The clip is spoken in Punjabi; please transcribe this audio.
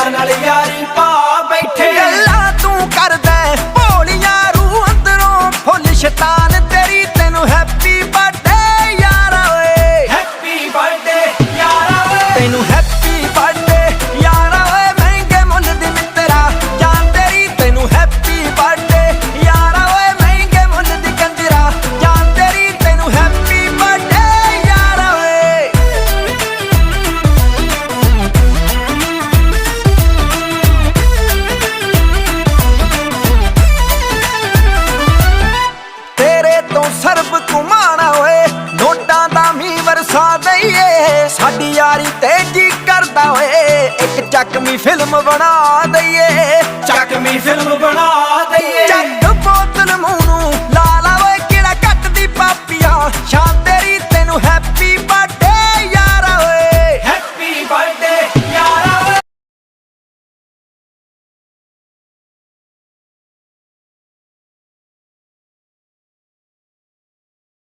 ਯਾਰਾਂ ਨਾਲ ਯਾਰੀ ਪਾ ਬੈਠੇ। ਗੱਲਾਂ ਤੂੰ ਕਰਦਾ ਭੋਲੀਆਂ ਰੂ ਅੰਦਰੋਂ ਫੁੱਲ ਸ਼ੈਤਾਨ ਤੇਰੀ, ਤੈਨੂੰ ਹੈਪੀ ਬਰਥਡੇ ਯਾਰਾ ਓਏ। ਹੈਪੀ ਬਰਥਡੇ ਯਾਰਾ ਓਏ, ਤੈਨੂੰ ਹੈਪੀ ਬਰਥਡੇ ਯਾਰਾ ਓਏ। ਮਹਿੰਗੇ ਮੁੱਲ ਦੀ ਮਿੱਤਰਾ ਜਾਨ ਤੇਰੀ, ਤੈਨੂੰ ਹੈਪੀ ਬਰਥਡੇ ਯਾਰਾ ਓਏ। ਮਹਿੰਗੇ ਮੁੱਲ ਦੀ ਕੰਜਰਾ ਜਾਨ ਤੇਰੀ, ਤੈਨੂੰ ਹੈਪੀ ਬਰਥਡੇ ਯਾਰਾ ਓਏ। ਤੇਰੇ ਤੋਂ ਸਰਬ ਘੁਮਾਣਾ ਓਏ, ਨੋਟਾਂ ਦਾ ਮੀਂਹ ਵਰਸਾ ਦਈਏ। ਸਾਡੀ ਯਾਰੀ ਤੇ ਜੀ ਕਰਦਾ ਓਏ, ਇੱਕ ਚੱਕਵੀਂ ਫਿਲਮ ਬਣਾ ਦਈਏ। ਚੱਕਵੀਂ ਫਿਲਮ ਬਣਾ ਦਈਏ।